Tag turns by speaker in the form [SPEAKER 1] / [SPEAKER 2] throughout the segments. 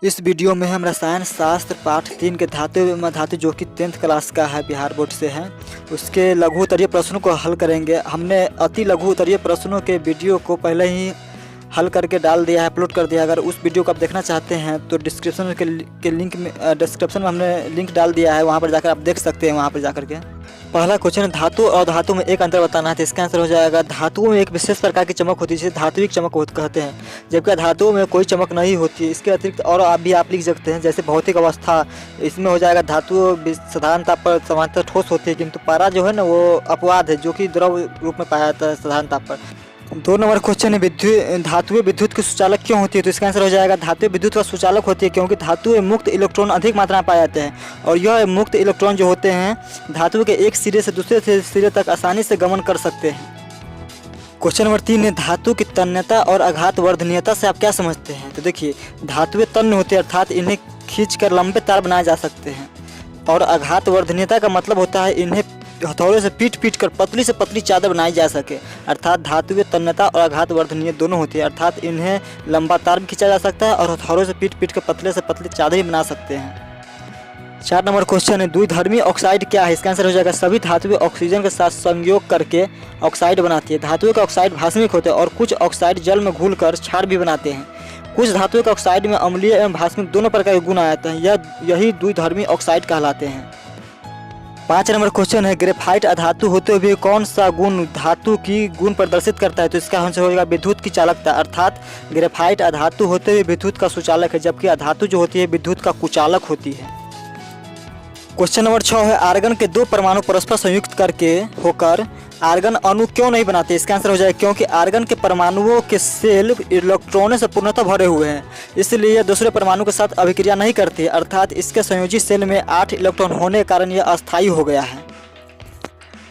[SPEAKER 1] इस वीडियो में हम रसायन शास्त्र पाठ 3 के धातु एवं अधातु जो कि 10th क्लास का है, बिहार बोर्ड से है, उसके लघु उत्तरीय प्रश्नों को हल करेंगे। हमने अति लघु उत्तरीय प्रश्नों के वीडियो को पहले ही हल करके डाल दिया है, अपलोड कर दिया। अगर उस वीडियो को आप देखना चाहते हैं तो डिस्क्रिप्शन में हमने लिंक डाल दिया है, वहाँ पर जाकर आप देख सकते हैं। वहाँ पर जाकर के पहला क्वेश्चन है, धातु और धातु में एक अंतर बताना है। तो इसका आंसर हो जाएगा, धातुओं में एक विशेष प्रकार की चमक होती है जिसे धात्विक चमक कहते हैं, जबकि धातुओं में कोई चमक नहीं होती है। इसके अतिरिक्त और आप लिख सकते हैं, जैसे भौतिक अवस्था, इसमें हो जाएगा धातु साधारणतः पर समानतः ठोस होती है, किंतु पारा जो है ना वो अपवाद है, जो कि द्रव रूप में पाया जाता है साधारणतः पर। 2 नंबर क्वेश्चन है, धातुएं विद्युत की सुचालक क्यों होती है। तो इसका आंसर हो जाएगा, धातुएं विद्युत का सुचालक होती है क्योंकि धातुएं मुक्त इलेक्ट्रॉन अधिक मात्रा में पाए जाते हैं, और यह मुक्त इलेक्ट्रॉन जो होते हैं धातु के एक सिरे से दूसरे सिरे तक आसानी से गमन कर सकते हैं। क्वेश्चन नंबर 3 है, धातु की तन्यता और आघात वर्धनीयता से आप क्या समझते हैं। तो देखिए, धातुएं तन्य होती है अर्थात इन्हें खींचकर लंबे तार बनाए जा सकते हैं, और आघात वर्धनीयता का मतलब होता है इन्हें हथौड़े से पीट कर पतली से पतली चादर बनाई जा सके। अर्थात धातुएं तन्यता और आघात वर्धनीय दोनों होती है, अर्थात इन्हें लंबा तार भी खींचा जा सकता है और हथौड़े से पीट कर पतले से पतली चादर भी बना सकते हैं। 4 नंबर क्वेश्चन है, द्विधर्मी ऑक्साइड क्या है। इसका आंसर हो जाएगा, सभी धातुएं ऑक्सीजन के साथ संयोग करके ऑक्साइड बनाती है। धातुओं के ऑक्साइड भास्मिक होते हैं और कुछ ऑक्साइड जल में घुलकर क्षार भी बनाते हैं। कुछ धातुओं के ऑक्साइड में अम्लीय एवं भास्मिक दोनों प्रकार के गुण आ जाते हैं, यही द्विधर्मी ऑक्साइड कहलाते हैं। 5 नंबर क्वेश्चन है, ग्रेफाइट अधातु होते हुए कौन सा गुण धातु की गुण प्रदर्शित करता है। तो इसका आंसर होगा विद्युत की चालकता, अर्थात ग्रेफाइट अधातु होते हुए विद्युत का सुचालक है, जबकि अधातु जो होती है विद्युत का कुचालक होती है। क्वेश्चन नंबर 6 है, आर्गन के 2 परमाणु परस्पर संयुक्त करके होकर आर्गन अणु क्यों नहीं बनाते। इसका आंसर हो जाएगा, क्योंकि आर्गन के परमाणुओं के सेल इलेक्ट्रॉनों से पूर्णतः भरे हुए हैं, इसलिए यह दूसरे परमाणु के साथ अभिक्रिया नहीं करती, अर्थात इसके संयोजी सेल में 8 इलेक्ट्रॉन होने के कारण यह अस्थायी हो गया है।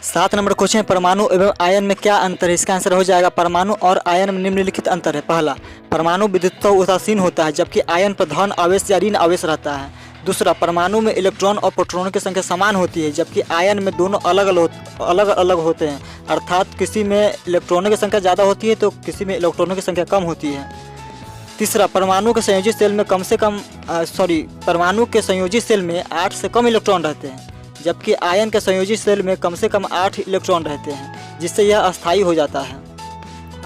[SPEAKER 1] 7 नंबर क्वेश्चन, परमाणु एवं आयन में क्या अंतर है। इसका आंसर हो जाएगा, परमाणु और आयन में निम्नलिखित अंतर है। पहला, परमाणु विद्युतः उदासीन होता है, जबकि आयन पर धन आवेश या ऋण आवेश रहता है। दूसरा, परमाणु में इलेक्ट्रॉन और प्रोटॉन की संख्या समान होती है, जबकि आयन में दोनों अलग अलग होते हैं, अर्थात किसी में इलेक्ट्रॉनों की संख्या ज़्यादा होती है तो किसी में इलेक्ट्रॉनों की संख्या कम होती है। तीसरा, परमाणु के संयोजी सेल में परमाणु के संयोजी सेल में 8 से कम इलेक्ट्रॉन रहते हैं, जबकि आयन के संयोजी सेल में कम से कम 8 इलेक्ट्रॉन रहते हैं, जिससे यह अस्थायी हो जाता है।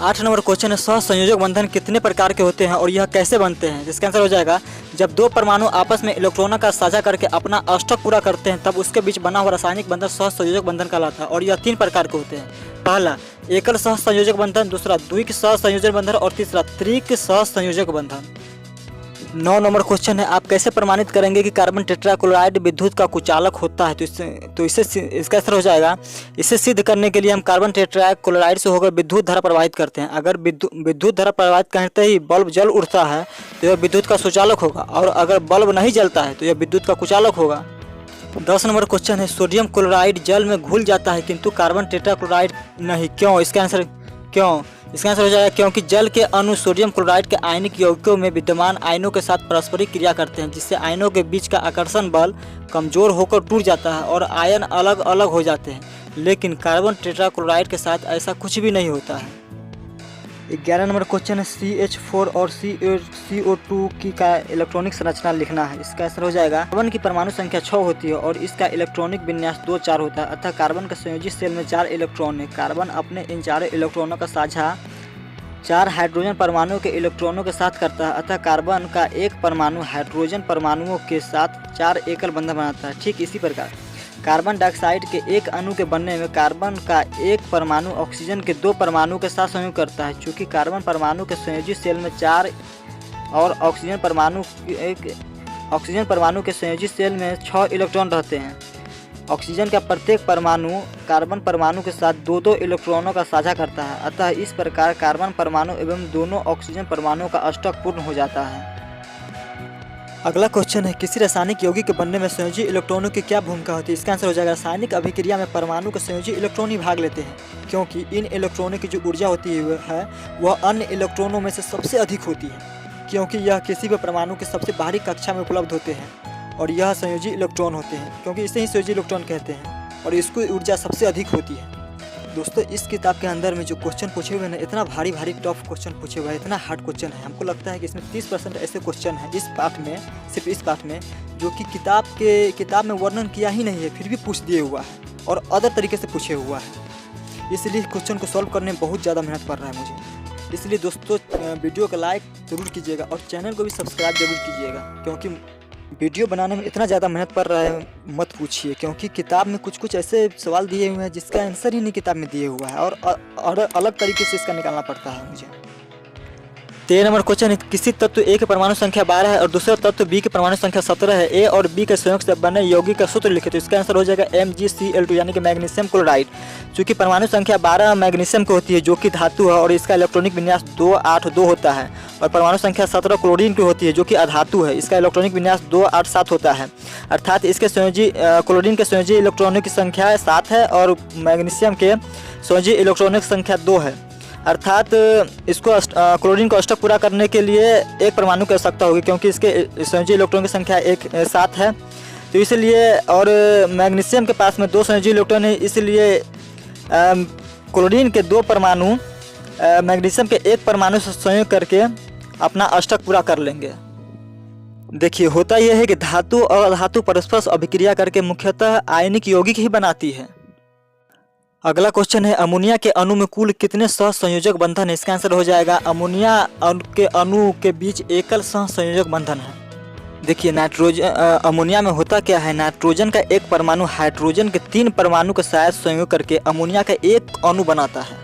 [SPEAKER 1] 8 नंबर क्वेश्चन है, सहसंयोजक बंधन कितने प्रकार के होते हैं और यह कैसे बनते हैं। जिसका आंसर हो जाएगा, जब 2 परमाणु आपस में इलेक्ट्रॉनों का साझा करके अपना अष्टक पूरा करते हैं तब उसके बीच बना हुआ रासायनिक बंधन सहसंयोजक बंधन कहलाता है, और यह 3 प्रकार के होते हैं। पहला, एकल सहसंयोजक बंधन, दूसरा द्विक सहसंयोजक बंधन, और तीसरा त्रिक सहसंयोजक बंधन। 9 नंबर क्वेश्चन है, आप कैसे प्रमाणित करेंगे कि कार्बन टेट्राक्लोराइड विद्युत का कुचालक होता है। तो इसका आंसर हो जाएगा, इसे सिद्ध करने के लिए हम कार्बन टेट्राक्लोराइड से होकर विद्युत धारा प्रवाहित करते हैं। अगर विद्युत धारा प्रवाहित करते ही बल्ब जल उठता है तो यह विद्युत का सुचालक होगा, और अगर बल्ब नहीं जलता है तो यह विद्युत का कुचालक होगा। 10 नंबर क्वेश्चन है, सोडियम क्लोराइड जल में घुल जाता है किंतु कार्बन टेट्राक्लोराइड नहीं, क्यों। इसका आंसर हो जाएगा, क्योंकि जल के अणु सोडियम क्लोराइड के आयनिक यौगिकों में विद्यमान आयनों के साथ परस्परिक क्रिया करते हैं, जिससे आयनों के बीच का आकर्षण बल कमजोर होकर टूट जाता है और आयन अलग अलग हो जाते हैं, लेकिन कार्बन टेट्राक्लोराइड के साथ ऐसा कुछ भी नहीं होता है। 11 नंबर क्वेश्चन है, CH4 और CO2 की का इलेक्ट्रॉनिक संरचना लिखना है। इसका आंसर हो जाएगा, कार्बन की परमाणु संख्या 6 होती है और इसका इलेक्ट्रॉनिक विन्यास 2 4 होता है, अतः कार्बन का संयोजी सेल में 4 इलेक्ट्रॉन है। कार्बन अपने इन 4 इलेक्ट्रॉनों का साझा 4 हाइड्रोजन परमाणुओं के इलेक्ट्रॉनों के साथ करता है, अतः कार्बन का एक परमाणु हाइड्रोजन परमाणुओं के साथ 4 एकल बंधन बनाता है। ठीक इसी प्रकार कार्बन डाइऑक्साइड के एक अणु के बनने में कार्बन का एक परमाणु ऑक्सीजन के 2 परमाणु के साथ संयोग करता है। चूँकि कार्बन परमाणु के संयोजी सेल में 4 और ऑक्सीजन परमाणु के संयोजी सेल में 6 इलेक्ट्रॉन रहते हैं, ऑक्सीजन का प्रत्येक परमाणु कार्बन परमाणु के साथ 2-2 इलेक्ट्रॉनों का साझा करता है, अतः इस प्रकार कार्बन परमाणु एवं दोनों ऑक्सीजन परमाणुओं का अष्टक पूर्ण हो जाता है। अगला क्वेश्चन है, किसी रासायनिक यौगिक के बनने में संयोजी इलेक्ट्रॉनों की क्या भूमिका होती है। इसका आंसर हो जाएगा, रासायनिक अभिक्रिया में परमाणु के संयोजी इलेक्ट्रॉन ही भाग लेते हैं, क्योंकि इन इलेक्ट्रॉनों की जो ऊर्जा होती है वह अन्य इलेक्ट्रॉनों में से सबसे अधिक होती है, क्योंकि यह किसी भी परमाणु की सबसे बाहरी कक्षा में उपलब्ध होते हैं, और यह संयोजी इलेक्ट्रॉन होते हैं क्योंकि इसे ही संयोजी इलेक्ट्रॉन कहते हैं, और इसकी ऊर्जा सबसे अधिक होती है। दोस्तों इस किताब के अंदर में जो क्वेश्चन पूछे हुए हैं, इतना भारी भारी टफ क्वेश्चन पूछे हुए हैं, इतना हार्ड क्वेश्चन है। हमको लगता है कि इसमें 30% ऐसे क्वेश्चन हैं इस पाठ में, सिर्फ इस पाठ में, जो कि किताब में वर्णन किया ही नहीं है, फिर भी पूछ दिए हुआ है और अदर तरीके से पूछे हुआ है। इसलिए क्वेश्चन को सॉल्व करने में बहुत ज़्यादा मेहनत पड़ रहा है मुझे। इसलिए दोस्तों वीडियो को लाइक ज़रूर कीजिएगा और चैनल को भी सब्सक्राइब जरूर कीजिएगा, क्योंकि वीडियो बनाने में इतना ज़्यादा मेहनत पड़ रहा है मत पूछिए। क्योंकि किताब में कुछ कुछ ऐसे सवाल दिए हुए हैं जिसका आंसर ही नहीं किताब में दिए हुआ है और अलग तरीके से इसका निकालना पड़ता है मुझे। 13 नंबर क्वेश्चन है, किसी तत्व ए के परमाणु संख्या 12 है और दूसरे तत्व बी के परमाणु संख्या 17 है। ए और बी के संयोग से बने यौगिक का सूत्र लिखे, तो इसका आंसर हो जाएगा MgCl2 यानी कि मैग्नीशियम क्लोराइड। चूँकि परमाणु संख्या 12 मैग्नीशियम की होती है जो कि धातु है और इसका इलेक्ट्रॉनिक विन्यास 282 होता है, और परमाणु संख्या 17 क्लोरीन की होती है जो कि अधातु है, इसका इलेक्ट्रॉनिक विन्यास 287 होता है। अर्थात इसके संयोजी क्लोरीन के संयोजी इलेक्ट्रॉनिक की संख्या 7 है और मैग्नीशियम के संयोजी इलेक्ट्रॉनिक संख्या 2 है। अर्थात इसको क्लोरीन को अष्टक पूरा करने के लिए एक परमाणु की आवश्यकता होगी, क्योंकि इसके संयोजी इलेक्ट्रॉन की संख्या 7 है, तो इसलिए, और मैग्नीशियम के पास में 2 संयोजी इलेक्ट्रॉन है, इसलिए क्लोरीन के 2 परमाणु मैग्नीशियम के 1 परमाणु से संयोग करके अपना अष्टक पूरा कर लेंगे। देखिए होता यह है कि धातु और अधातु परस्पर अभिक्रिया करके मुख्यतः आयनिक यौगिक ही बनाती है। अगला क्वेश्चन है, अमोनिया के अणु में कुल कितने सहसंयोजक बंधन है? इसका आंसर हो जाएगा अमोनिया के अणु के बीच एकल सहसंयोजक बंधन है। देखिए अमोनिया में होता क्या है, नाइट्रोजन का एक परमाणु हाइड्रोजन के 3 परमाणु के साथ संयोग करके अमोनिया का एक अणु बनाता है।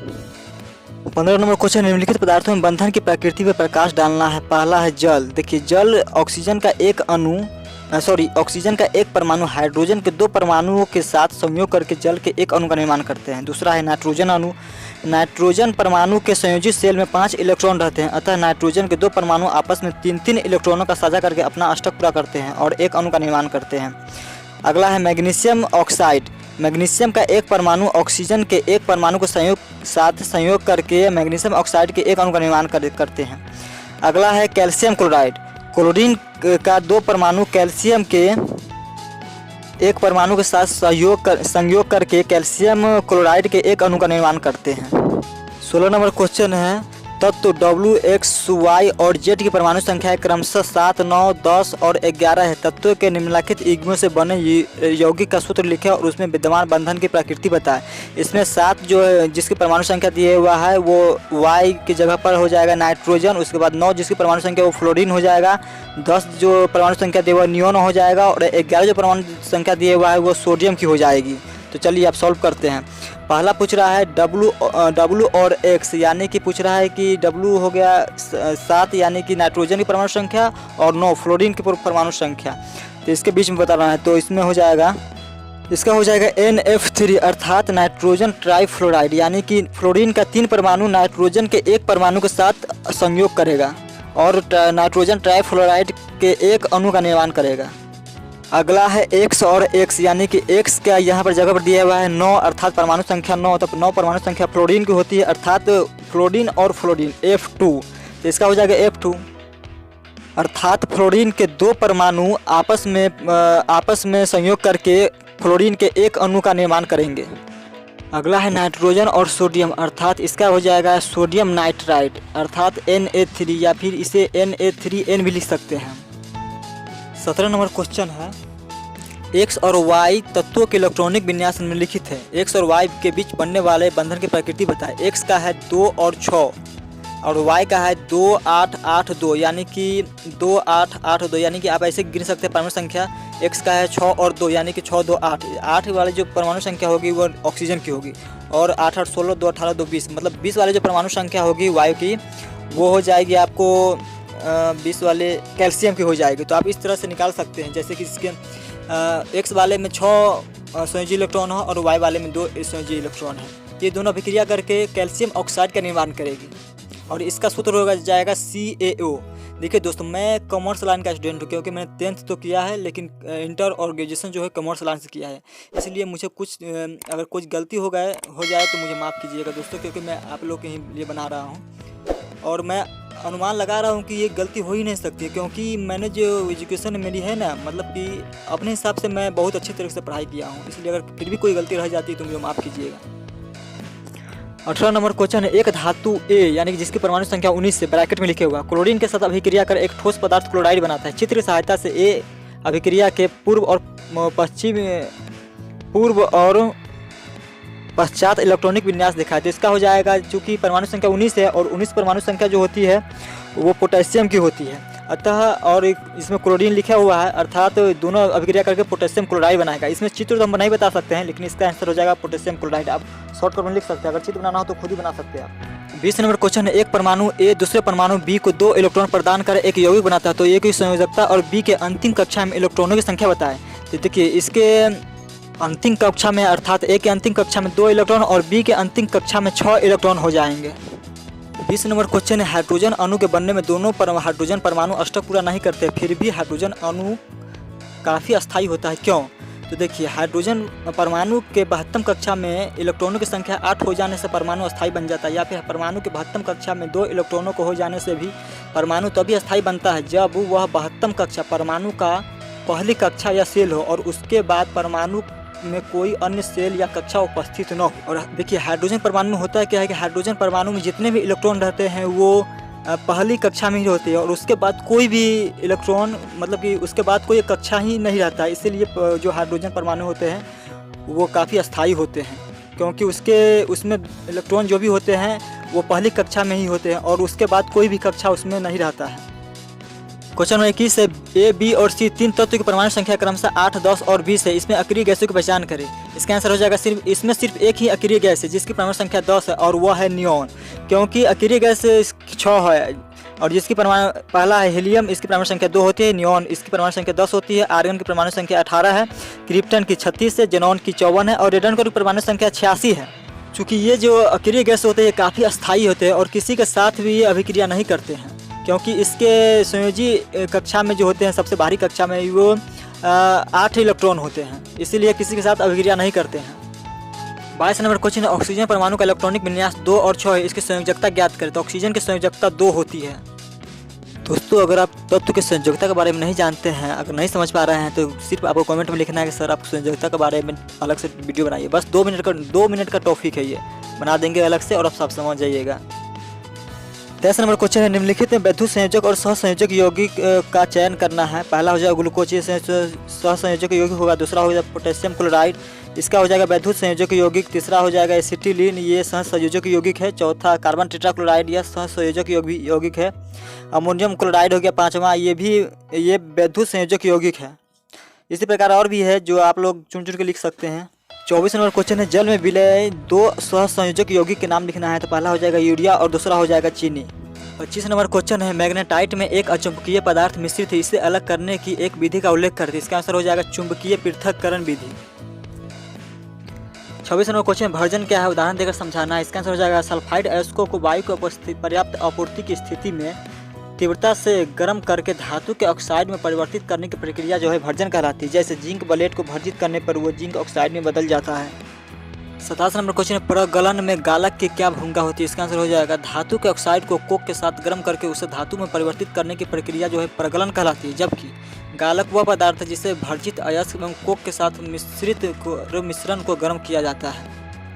[SPEAKER 1] 15 नंबर क्वेश्चन, निम्नलिखित पदार्थों में बंधन की प्रकृति पर प्रकाश डालना है। पहला है जल। देखिए जल ऑक्सीजन का एक परमाणु हाइड्रोजन के 2 परमाणुओं के साथ संयोग करके जल के एक अणु का निर्माण करते हैं। दूसरा है नाइट्रोजन अणु। नाइट्रोजन परमाणु के संयोजित सेल में 5 इलेक्ट्रॉन रहते हैं, अतः नाइट्रोजन के 2 परमाणु आपस में 3-3 इलेक्ट्रॉनों का साझा करके अपना अष्टक पूरा करते हैं और एक अणु का निर्माण करते हैं। अगला है मैग्नीशियम ऑक्साइड। मैग्नीशियम का एक परमाणु ऑक्सीजन के एक परमाणु के साथ संयोग करके मैग्नीशियम ऑक्साइड के एक अणु का निर्माण करते हैं। अगला है कैल्शियम क्लोराइड। क्लोरीन का 2 परमाणु कैल्शियम के एक परमाणु के साथ संयोग करके कैल्शियम क्लोराइड के एक अणु का निर्माण करते हैं। 16 नंबर क्वेश्चन है, तत्व W, X, Y और Z की परमाणु संख्या क्रमशः 7, 9, 10 और 11 है। तत्वों के निम्नलिखित युग्मों से बने यौगिक का सूत्र लिखें और उसमें विद्यमान बंधन की प्रकृति बताएं। इसमें 7 जो है जिसकी परमाणु संख्या दिए हुआ है वो Y की जगह पर हो जाएगा नाइट्रोजन, उसके बाद 9 जिसकी परमाणु संख्या वो फ्लोरीन हो जाएगा, 10 जो परमाणु संख्या दिया हुआ नियोन हो जाएगा और 11 जो परमाणु संख्या दिए हुआ है वो सोडियम की हो जाएगी। तो चलिए आप सॉल्व करते हैं। पहला पूछ रहा है W और X, यानी कि पूछ रहा है कि W हो गया 7 यानी कि नाइट्रोजन की परमाणु संख्या और 9 फ्लोरीन की परमाणु संख्या, तो इसके बीच में बताना है। तो इसमें हो जाएगा, इसका हो जाएगा NF3 अर्थात नाइट्रोजन ट्राइफ्लोराइड, यानी कि फ्लोरीन का 3 परमाणु नाइट्रोजन के 1 परमाणु के साथ संयोग करेगा और नाइट्रोजन ट्राइफ्लोराइड के एक अणु का निर्माण करेगा। अगला है X और X, यानी कि X का यहाँ पर जगह पर दिया हुआ है 9 अर्थात परमाणु संख्या 9, तो 9 परमाणु संख्या फ्लोरीन की होती है अर्थात फ्लोरीन और फ्लोरीन F2, तो इसका हो जाएगा F2 अर्थात फ्लोरीन के 2 परमाणु आपस में संयोग करके फ्लोरीन के एक अणु का निर्माण करेंगे। अगला है नाइट्रोजन और सोडियम अर्थात इसका हो जाएगा सोडियम नाइट्राइड अर्थात Na3 या फिर इसे Na3N भी लिख सकते हैं। 17 नंबर क्वेश्चन है, X और Y तत्वों के इलेक्ट्रॉनिक विन्यास निम्नलिखित है। X और Y के बीच बनने वाले बंधन की प्रकृति बताएं। X का है 2 और 6 और Y का है 2, 8, 8, 2 यानी कि 2, 8, 8, 2 यानी कि आप ऐसे गिन सकते हैं परमाणु संख्या। X का है 6 और 2 यानी कि 6, 2, 8। 8 वाली जो परमाणु संख्या होगी वो ऑक्सीजन की होगी और 8, 8, 16, 2, 18, 2, 20 मतलब 20 वाली जो परमाणु संख्या होगी वायु की वो हो जाएगी आपको 20 वाले कैल्शियम की हो जाएगी। तो आप इस तरह से निकाल सकते हैं, जैसे कि इसके X वाले में 6 संयोजी इलेक्ट्रॉन है और Y वाले में 2 संयोजी इलेक्ट्रॉन है। ये दोनों अभिक्रिया करके कैल्शियम ऑक्साइड का निर्माण करेगी और इसका सूत्र होगा जाएगा CaO। देखिए दोस्तों, मैं कॉमर्स लाइन का स्टूडेंट हूँ क्योंकि मैंने 10th तो किया है लेकिन इंटर और ग्रेजुएशन जो है कॉमर्स लाइन से किया है, इसलिए मुझे अगर कुछ गलती हो जाए तो मुझे माफ़ कीजिएगा दोस्तों, क्योंकि मैं आप लोग के ही लिए बना रहा हूँ और मैं अनुमान लगा रहा हूँ कि ये गलती हो ही नहीं सकती, क्योंकि मैंने जो एजुकेशन मेरी है ना, मतलब कि अपने हिसाब से मैं बहुत अच्छी तरीके से पढ़ाई किया हूँ, इसलिए अगर फिर भी कोई गलती रह जाती है तो मुझे माफ़ कीजिएगा। 18 नंबर क्वेश्चन है, एक धातु ए यानी कि जिसकी परमाणु संख्या 19 से ब्रैकेट में लिखे हुआ क्लोरीन के साथ अभिक्रिया कर एक ठोस पदार्थ क्लोराइड बनाता है। चित्र की सहायता से ए अभिक्रिया के पूर्व और पश्चात इलेक्ट्रॉनिक विन्यास दिखाए। तो इसका हो जाएगा, चूँकि परमाणु संख्या 19 है और 19 परमाणु संख्या जो होती है वो पोटेशियम की होती है, अतः और इसमें क्लोरीन लिखा हुआ है, अर्थात दोनों अभिक्रिया करके पोटेशियम क्लोराइड बनाएगा। इसमें चित्र तो हम नहीं बता सकते हैं, लेकिन इसका आंसर हो जाएगा पोटेशियम क्लोराइड। आप शॉर्टकट में लिख सकते हैं, अगर चित्र बनाना हो तो खुद ही बना सकते हैं आप। 20 नंबर क्वेश्चन है, एक परमाणु ए दूसरे परमाणु बी को 2 इलेक्ट्रॉन प्रदान कर एक यौगिक बनाता है, तो ए की संयोजकता और बी के अंतिम कक्षा में इलेक्ट्रॉनों की संख्या बताएं। तो देखिए, इसके अंतिम कक्षा में अर्थात ए के अंतिम कक्षा में 2 इलेक्ट्रॉन और बी के अंतिम कक्षा में 6 इलेक्ट्रॉन हो जाएंगे। 20 नंबर क्वेश्चन है, हाइड्रोजन अणु के बनने में दोनों हाइड्रोजन परमाणु अष्टक पूरा नहीं करते, फिर भी हाइड्रोजन अणु काफ़ी अस्थायी होता है, क्यों? तो देखिए, हाइड्रोजन परमाणु के 72 कक्षा में इलेक्ट्रॉनों की संख्या 8 हो जाने से परमाणु अस्थायी बन जाता है, या फिर परमाणु के 72 कक्षा में 2 इलेक्ट्रॉनों को हो जाने से भी परमाणु तभी अस्थायी बनता है जब वह 72 कक्षा परमाणु का पहली कक्षा या सेल हो और उसके बाद परमाणु में कोई अन्य सेल या कक्षा उपस्थित न हो। और देखिए, हाइड्रोजन परमाणु में होता है क्या है कि हाइड्रोजन परमाणु में जितने भी इलेक्ट्रॉन रहते हैं वो पहली कक्षा में ही होती है और उसके बाद कोई भी इलेक्ट्रॉन, मतलब कि उसके बाद कोई कक्षा ही नहीं रहता है। इसीलिए जो हाइड्रोजन परमाणु होते हैं वो काफ़ी अस्थायी होते हैं, क्योंकि उसमें इलेक्ट्रॉन जो भी होते हैं वो पहली कक्षा में ही होते हैं और उसके बाद कोई भी कक्षा उसमें नहीं रहता है। क्वेश्चन नंबर 21 है, ए, बी और सी 3 तत्व की परमाणु संख्या क्रमशः 8, 10 और 20 है। इसमें अक्रिय गैसों की पहचान करें। इसका आंसर हो जाएगा इसमें सिर्फ एक ही अक्रिय गैस है जिसकी परमाणु संख्या 10 है और वह है नियॉन, क्योंकि अक्रिय गैस 6 है और जिसकी परमाणु पहला है हीलियम, इसकी परमाणु संख्या 2 होती है, नियॉन इसकी परमाणु संख्या 10 होती है, आर्गन की परमाणु संख्या 18 है, क्रिप्टन की 36 है, जेनॉन की 54 है और रेडन की परमाणु संख्या 86 है। चूँकि ये जो अक्रिय गैस होते हैं ये काफ़ी अस्थायी होते हैं और किसी के साथ भी ये अभिक्रिया नहीं करते हैं, क्योंकि इसके संयोजी कक्षा में जो होते हैं सबसे बाहरी कक्षा में वो 8 इलेक्ट्रॉन होते हैं, इसीलिए किसी के साथ अभिक्रिया नहीं करते हैं। 22 नंबर क्वेश्चन है, ऑक्सीजन परमाणु का इलेक्ट्रॉनिक विन्यास 2 और 6 है, इसकी संयोजकता ज्ञात करें। तो ऑक्सीजन की संयोजकता 2 होती है। दोस्तों, अगर आप तत्व की संयोजकता के बारे में नहीं जानते हैं, अगर नहीं समझ पा रहे हैं तो सिर्फ आपको कमेंट में लिखना है कि सर आप संयोजकता के बारे में अलग से वीडियो बनाइए। बस 2 मिनट का टॉपिक है, ये बना देंगे अलग से और आप सब समझ जाइएगा। 23 नंबर क्वेश्चन है, निम्नलिखित में वैद्युत संयोजक और सहसंयोजक यौगिक का चयन करना है। पहला हो जाएगा ग्लूकोज, ये सहसंयोजक यौगिक होगा। दूसरा हो जाएगा पोटेशियम क्लोराइड, इसका हो जाएगा वैद्युत संयोजक यौगिक। तीसरा हो जाएगा एसिटिलीन, ये सहसंयोजक यौगिक है। चौथा कार्बन टेट्राक्लोराइड, यह सहसंयोजक यौगिक है। अमोनियम क्लोराइड हो गया पाँचवा, ये वैद्युत संयोजक यौगिक है। इसी प्रकार और भी है जो आप लोग चुन के लिख सकते हैं। 24 नंबर क्वेश्चन है, जल में विलय 2 सहसंयोजक यौगिक के नाम लिखना है। तो पहला हो जाएगा यूरिया और दूसरा हो जाएगा चीनी। 25 नंबर क्वेश्चन है, मैग्नेटाइट में एक अचुंबकीय पदार्थ मिश्रित है, इसे अलग करने की एक विधि का उल्लेख करते हैं। इसका आंसर हो जाएगा चुंबकीय पृथक्करण विधि। 26 नंबर क्वेश्चन, भर्जन क्या है, उदाहरण देकर समझाना है। इसका आंसर हो जाएगा सल्फाइड अयस्कों को वायु की पर्याप्त आपूर्ति की स्थिति में तीव्रता से गर्म करके धातु के ऑक्साइड में परिवर्तित करने की प्रक्रिया जो है भर्जन कहलाती है। जैसे जिंक बलेट को भर्जित करने पर वो जिंक ऑक्साइड में बदल जाता है। 27 नंबर क्वेश्चन, प्रगलन में गालक की क्या भूमिका होती है। इसका आंसर हो जाएगा धातु के ऑक्साइड को कोक के साथ गर्म करके उसे धातु में परिवर्तित करने की प्रक्रिया जो है प्रगलन कहलाती है, जबकि गालक वह पदार्थ है जिसे भर्जित अयस्क एवं कोक के साथ मिश्रण को गर्म किया जाता है।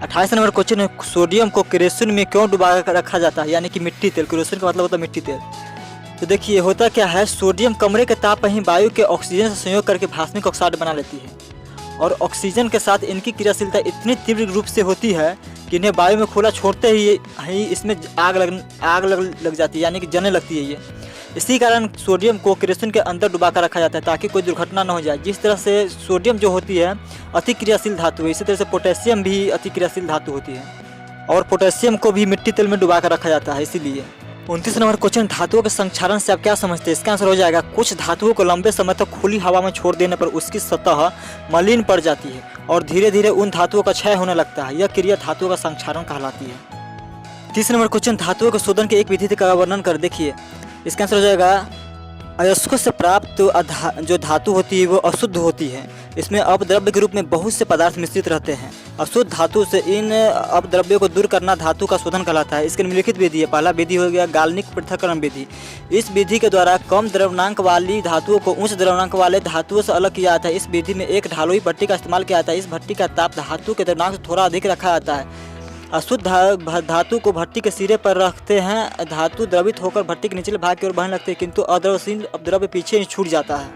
[SPEAKER 1] 28 नंबर क्वेश्चन है, सोडियम को केरोसिन में क्यों डुबा कर रखा जाता है, यानी कि मिट्टी तेल। केरोसिन का मतलब होता है मिट्टी तेल। तो देखिए, होता क्या है, सोडियम कमरे के ताप पर ही वायु के ऑक्सीजन से संयोग करके भास्मिक ऑक्साइड बना लेती है और ऑक्सीजन के साथ इनकी क्रियाशीलता इतनी तीव्र रूप से होती है कि इन्हें वायु में खुला छोड़ते ही इसमें आग लग जाती है, यानी कि जलने लगती है ये। इसी कारण सोडियम को केरोसिन के अंदर डुबा कर रखा जाता है ताकि कोई दुर्घटना न हो जाए। जिस तरह से सोडियम जो होती है अति क्रियाशील धातु है, इसी तरह से पोटेशियम भी अति क्रियाशील धातु होती है और पोटेशियम को भी मिट्टी तेल में डुबा कर रखा जाता है इसीलिए। 29 नंबर क्वेश्चन, धातुओं के संक्षारण से आप क्या समझते हैं। इसका आंसर हो जाएगा कुछ धातुओं को लंबे समय तक खुली हवा में छोड़ देने पर उसकी सतह मलिन पड़ जाती है और धीरे धीरे उन धातुओं का क्षय होने लगता है। यह क्रिया धातुओं का संक्षारण कहलाती है। 30 नंबर क्वेश्चन, धातुओं के शोधन के एक विधि का वर्णन कर देखिए। इसका आंसर हो जाएगा अयस्कों से प्राप्त जो धातु होती है वो अशुद्ध होती है। इसमें अपद्रव्य के रूप में बहुत से पदार्थ मिश्रित रहते हैं। अशुद्ध धातु से इन अपद्रव्यों को दूर करना धातु का शोधन कहलाता है। इसके निम्नलिखित विधि है। पहला विधि हो गया गाल्वनिक पृथक्करण विधि। इस विधि के द्वारा कम द्रव्यनांक वाली धातुओं को उच्च द्रव्यनांक वाले धातुओं से अलग किया जाता है। इस विधि में एक ढालुई भट्टी का इस्तेमाल किया जाता है। इस भट्टी का ताप धातु के द्रव्यनांक से थोड़ा अधिक रखा जाता है अशुद्ध धातु को भट्टी के सिरे पर रखते हैं, धातु द्रवित होकर भट्टी के निचले भाग की ओर बहने लगती है, किंतु अद्रवशील द्रव्य पीछे ही छूट जाता है।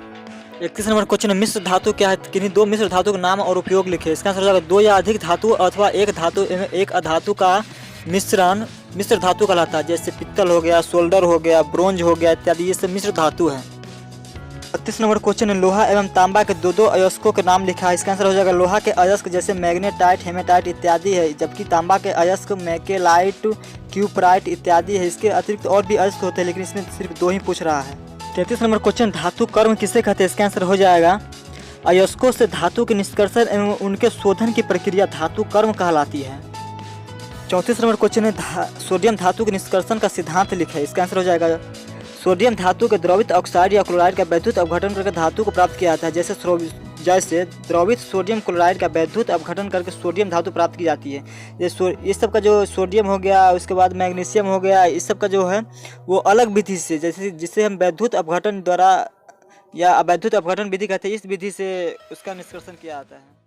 [SPEAKER 1] 31 नंबर क्वेश्चन है, मिश्र धातु क्या है? किन्हीं दो मिश्र धातु का नाम और उपयोग लिखे। इसका आंसर हो जाएगा दो या अधिक धातु अथवा एक धातु एवं एक अधातु का मिश्रण मिश्र धातु कहलाता है। जैसे पित्तल हो गया, सोल्डर हो गया, ब्रोंज हो गया इत्यादि, ये सब मिश्र धातु है। 32 नंबर क्वेश्चन है, लोहा एवं तांबा के दो अयस्कों के नाम लिखा है। इसका आंसर हो जाएगा लोहा के अयस्क जैसे मैग्नेटाइट, हेमेटाइट इत्यादि है, जबकि तांबा के अयस्क मैकेलाइट, क्यूपराइट इत्यादि है। इसके अतिरिक्त और भी अयस्क होते हैं, लेकिन इसमें सिर्फ दो ही पूछ रहा है। 33 नंबर क्वेश्चन, धातु कर्म किसे कहते हैं? इसका आंसर हो जाएगा अयस्कों से धातु के निष्कर्षण एवं उनके शोधन की प्रक्रिया धातु कर्म कहलाती है। 34 नंबर क्वेश्चन है, सोडियम धातु के निष्कर्षण का सिद्धांत लिखे। इसका आंसर हो जाएगा सोडियम धातु के द्रवित ऑक्साइड या क्लोराइड का वैद्युत अपघटन करके धातु को प्राप्त किया जाता है। जैसे द्रवित सोडियम क्लोराइड का वैद्युत अपघटन करके सोडियम धातु प्राप्त की जाती है। इस सब का जो सोडियम हो गया, उसके बाद मैग्नीशियम हो गया, इस सब का जो है वो अलग विधि से, जैसे जिसे हम वैद्युत अपघटन द्वारा या अवैद्युत अपघटन विधि कहते हैं, इस विधि से उसका निष्कर्षण किया जाता है।